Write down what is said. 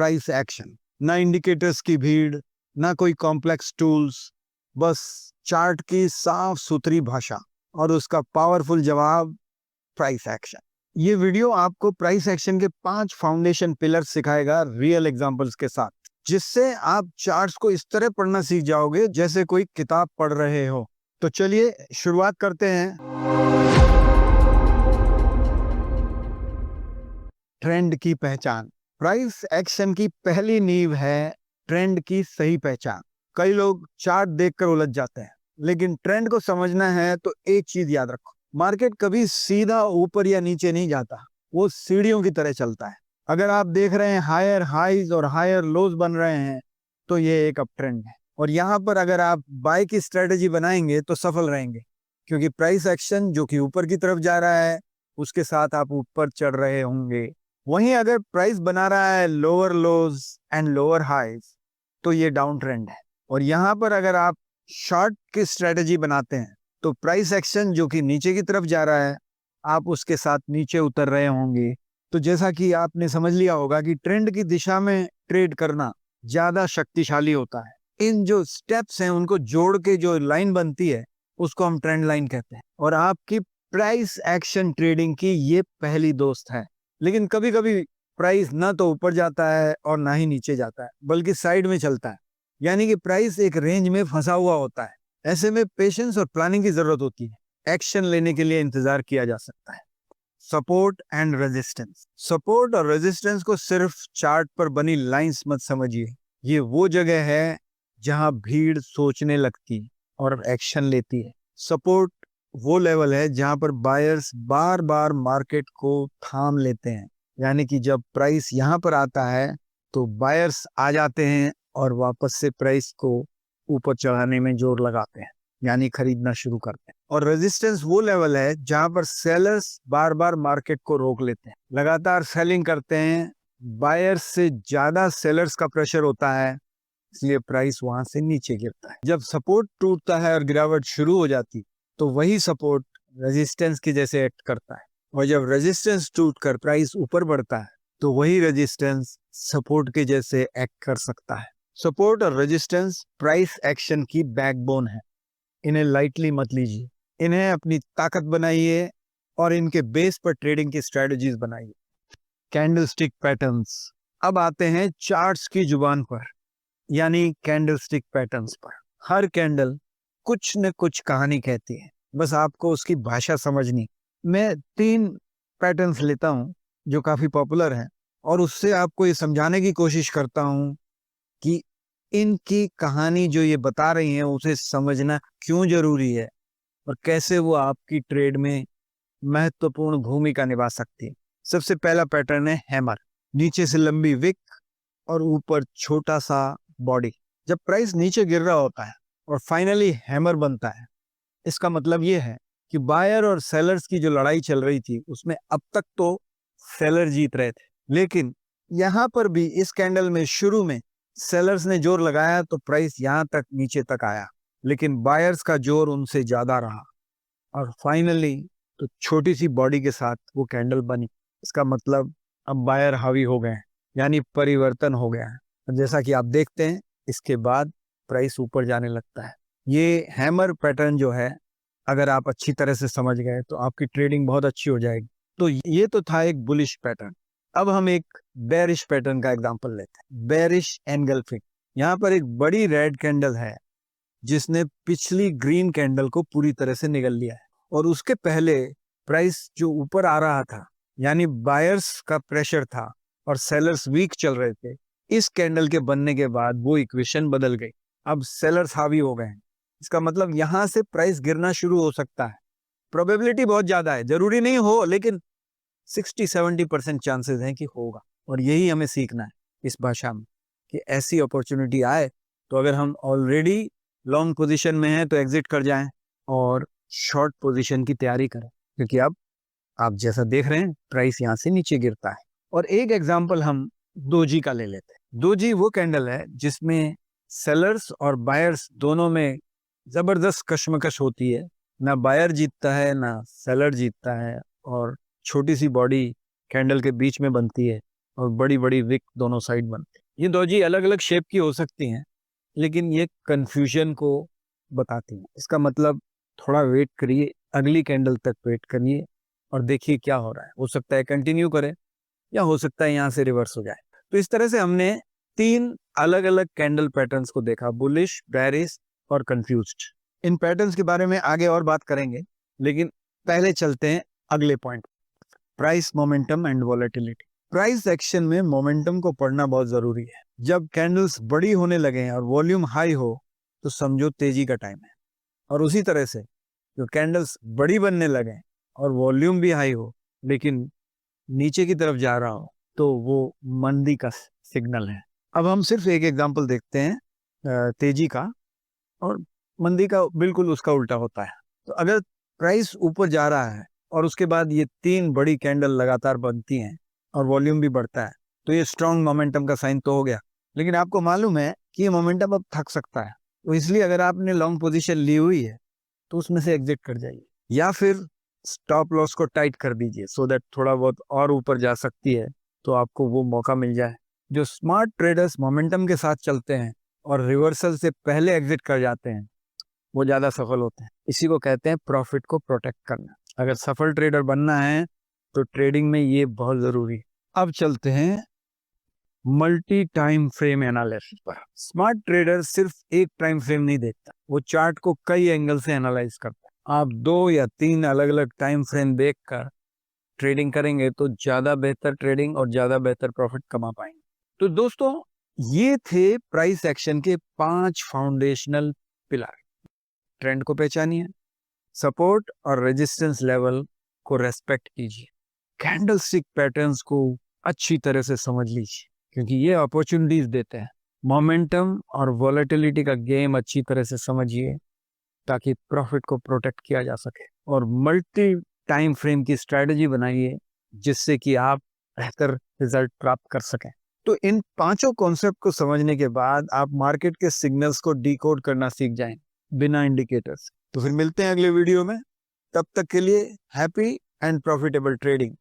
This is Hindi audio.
Price action. ना इंडिकेटर्स की भीड़, ना कोई कॉम्प्लेक्स टूल्स, बस चार्ट की साफ सुथरी भाषा और उसका पावरफुल जवाब, प्राइस एक्शन। ये वीडियो आपको प्राइस एक्शन के 5 फाउंडेशन पिलर सिखाएगा रियल एग्जांपल्स के साथ, जिससे आप चार्ट्स को इस तरह पढ़ना सीख जाओगे जैसे कोई किताब पढ़ रहे हो। तो चलिए शुरुआत करते हैं। ट्रेंड की पहचान। प्राइस एक्शन की पहली नींव है ट्रेंड की सही पहचान। कई लोग चार्ट देखकर उलझ जाते हैं, लेकिन ट्रेंड को समझना है तो एक चीज याद रखो, मार्केट कभी सीधा ऊपर या नीचे नहीं जाता, वो सीढ़ियों की तरह चलता है। अगर आप देख रहे हैं हायर हाइज और हायर लोज बन रहे हैं, तो ये एक अप ट्रेंड है। और यहाँ पर अगर आप बाय की स्ट्रेटेजी बनाएंगे तो सफल रहेंगे, क्योंकि प्राइस एक्शन जो कि ऊपर की तरफ जा रहा है, उसके साथ आप ऊपर चढ़ रहे होंगे। वहीं अगर प्राइस बना रहा है lower lows and lower highs, तो ये डाउन ट्रेंड है। और यहाँ पर अगर आप शॉर्ट की स्ट्रेटेजी बनाते हैं, तो प्राइस एक्शन जो कि नीचे की तरफ जा रहा है, आप उसके साथ नीचे उतर रहे होंगे। तो जैसा कि आपने समझ लिया होगा कि ट्रेंड की दिशा में ट्रेड करना ज्यादा शक्तिशाली होता है। इन जो स्टेप्स हैं उनको जोड़ के जो लाइन बनती है, उसको हम ट्रेंड लाइन कहते हैं। और आपकी प्राइस एक्शन ट्रेडिंग की ये पहली दोस्त है। लेकिन कभी कभी प्राइस ना तो ऊपर जाता है और ना ही नीचे जाता है, बल्कि साइड में चलता है, यानी कि प्राइस एक रेंज में फंसा हुआ होता है। ऐसे में पेशेंस और प्लानिंग की जरूरत होती है। एक्शन लेने के लिए इंतजार किया जा सकता है। Support and resistance. सपोर्ट और रेजिस्टेंस को सिर्फ चार्ट पर बनी लाइंस मत समझिए, ये वो जगह है जहां भीड़ सोचने लगती और एक्शन लेती है। सपोर्ट वो लेवल है जहां पर बायर्स बार बार मार्केट को थाम लेते हैं, यानी कि जब प्राइस यहां पर आता है तो बायर्स आ जाते हैं और वापस से प्राइस को ऊपर चढ़ाने में जोर लगाते हैं, यानी खरीदना शुरू करते हैं। और रेजिस्टेंस वो लेवल है जहां पर सेलर्स बार बार मार्केट को रोक लेते हैं, लगातार सेलिंग करते हैं। बायर्स से ज्यादा सेलर्स का प्रेशर होता है, इसलिए प्राइस वहां से नीचे गिरता है। जब सपोर्ट टूटता है और गिरावट शुरू हो जाती, तो वही सपोर्ट रेजिस्टेंस की जैसे एक्ट करता है। और जब रेजिस्टेंस टूटकर प्राइस ऊपर बढ़ता है, तो वही रेजिस्टेंस सपोर्ट के जैसे एक्ट कर सकता है। सपोर्ट और रेजिस्टेंस प्राइस एक्शन की बैकबोन है। इन्हें लाइटली मत लीजिए, इन्हें अपनी ताकत बनाइए और इनके बेस पर ट्रेडिंग की स्ट्रेटजीज बनाइए। Candlestick patterns. अब आते हैं चार्ट्स की जुबान पर, यानी कैंडलस्टिक पैटर्न्स पर। हर कैंडल कुछ न कुछ कहानी कहती है, बस आपको उसकी भाषा समझनी। मैं 3 पैटर्न्स लेता हूं जो काफी पॉपुलर हैं, और उससे आपको ये समझाने की कोशिश करता हूं कि इनकी कहानी जो ये बता रही है उसे समझना क्यों जरूरी है और कैसे वो आपकी ट्रेड में महत्वपूर्ण भूमिका निभा सकती है। सबसे पहला पैटर्न है हैमर। नीचे से लंबी विक और ऊपर छोटा सा बॉडी। जब प्राइस नीचे गिर रहा होता है और फाइनली हैमर बनता है, इसका मतलब ये है कि बायर और सेलर्स की जो लड़ाई चल रही थी उसमें अब तक तो सेलर जीत रहे थे, लेकिन यहां पर भी इस कैंडल में शुरू में सेलर्स ने जोर लगाया तो प्राइस यहां तक नीचे तक आया, लेकिन बायर्स का जोर उनसे ज्यादा रहा और फाइनली तो छोटी सी बॉडी के साथ वो कैंडल बनी। इसका मतलब अब बायर हावी हो गए, यानी परिवर्तन हो गया है। जैसा कि आप देखते हैं, इसके बाद प्राइस ऊपर जाने लगता है। ये हैमर पैटर्न जो है, अगर आप अच्छी तरह से समझ गए तो आपकी ट्रेडिंग बहुत अच्छी हो जाएगी। तो ये तो था एक बुलिश पैटर्न। अब हम एक बेरिश पैटर्न का एग्जांपल लेते हैं, बेरिश एनगल्फिंग। यहाँ पर एक बड़ी रेड कैंडल है जिसने पिछली ग्रीन कैंडल को पूरी तरह से निगल लिया है, और उसके पहले प्राइस जो ऊपर आ रहा था, यानी बायर्स का प्रेशर था और सेलर्स वीक चल रहे थे। इस कैंडल के बनने के बाद वो इक्वेशन बदल गई, अब सेलर्स हावी हो गए हैं। इसका मतलब यहां से प्राइस गिरना शुरू हो सकता है। प्रोबेबिलिटी बहुत ज्यादा है, जरूरी नहीं हो, लेकिन 60-70% चांसेस हैं कि होगा। और यही हमें सीखना है इस भाषा में, कि ऐसी अपॉर्चुनिटी आए तो अगर हम ऑलरेडी लॉन्ग पोजीशन में हैं तो एग्जिट कर जाएं और शॉर्ट पोजीशन की तैयारी करें, क्योंकि अब आप जैसा देख रहे हैं प्राइस यहां से नीचे गिरता है। और एक एग्जांपल हम डोजी का ले लेते हैं। डोजी वो कैंडल है जिसमें सेलर्स और बायर्स दोनों में जबरदस्त कशमकश होती है, ना बायर जीतता है ना सेलर जीतता है, और छोटी सी बॉडी कैंडल के बीच में बनती है। और बड़ी बड़ी विक दोनों साइड बनती है। ये डोजी अलग अलग शेप की हो सकती हैं, लेकिन ये कंफ्यूजन को बताती हैं। इसका मतलब थोड़ा वेट करिए, अगली कैंडल तक वेट करिए और देखिए क्या हो रहा है। हो सकता है कंटिन्यू करे या हो सकता है यहाँ से रिवर्स हो जाए। तो इस तरह से हमने 3 अलग अलग कैंडल पैटर्न्स को देखा, बुलिश, बेयरिश और कंफ्यूज्ड। इन पैटर्न्स के बारे में आगे और बात करेंगे, लेकिन पहले चलते हैं अगले point, price momentum and volatility. Price action में मोमेंटम को पढ़ना बहुत जरूरी है। जब कैंडल्स बड़ी होने लगे और वॉल्यूम हाई हो तो समझो तेजी का टाइम है, और उसी तरह से जो कैंडल्स बड़ी बनने लगे और वॉल्यूम भी हाई हो लेकिन नीचे की तरफ जा रहा हो तो वो मंदी का सिग्नल है। अब हम सिर्फ एक एग्जांपल देखते हैं तेजी का, और मंदी का बिल्कुल उसका उल्टा होता है। तो अगर प्राइस ऊपर जा रहा है और उसके बाद ये 3 बड़ी कैंडल लगातार बनती हैं और वॉल्यूम भी बढ़ता है, तो ये स्ट्रॉन्ग मोमेंटम का साइन तो हो गया। लेकिन आपको मालूम है कि ये मोमेंटम अब थक सकता है, तो इसलिए अगर आपने लॉन्ग पोजीशन ली हुई है तो उसमें से एग्जिट कर जाइए, या फिर स्टॉप लॉस को टाइट कर दीजिए सो दैट थोड़ा बहुत और ऊपर जा सकती है तो आपको वो मौका मिल जाए। जो स्मार्ट ट्रेडर्स मोमेंटम के साथ चलते हैं और रिवर्सल से पहले एग्जिट कर जाते हैं वो ज्यादा सफल होते हैं। इसी को कहते हैं प्रॉफिट को प्रोटेक्ट करना। अगर सफल ट्रेडर बनना है तो ट्रेडिंग में ये बहुत जरूरी है। अब चलते हैं मल्टी टाइम फ्रेम एनालिसिस पर। स्मार्ट ट्रेडर सिर्फ एक टाइम फ्रेम नहीं देखता, वो चार्ट को कई एंगल से एनालाइज करता है। आप 2 या 3 अलग अलग टाइम फ्रेम देखकर ट्रेडिंग करेंगे तो ज्यादा बेहतर ट्रेडिंग और ज्यादा बेहतर प्रॉफिट कमा पाएंगे। तो दोस्तों, ये थे प्राइस एक्शन के 5 फाउंडेशनल पिलर। ट्रेंड को पहचानिए, सपोर्ट और रेजिस्टेंस लेवल को रेस्पेक्ट कीजिए, कैंडलस्टिक पैटर्न्स को अच्छी तरह से समझ लीजिए क्योंकि ये अपॉर्चुनिटीज देते हैं। मोमेंटम और वॉलेटिलिटी का गेम अच्छी तरह से समझिए ताकि प्रॉफिट को प्रोटेक्ट किया जा सके, और मल्टी टाइम फ्रेम की स्ट्रेटजी बनाइए जिससे कि आप बेहतर रिजल्ट प्राप्त कर सकें। तो इन 5 कॉन्सेप्ट को समझने के बाद आप मार्केट के सिग्नल्स को डिकोड करना सीख जाएं बिना इंडिकेटर्स। तो फिर मिलते हैं अगले वीडियो में, तब तक के लिए हैप्पी एंड प्रॉफिटेबल ट्रेडिंग।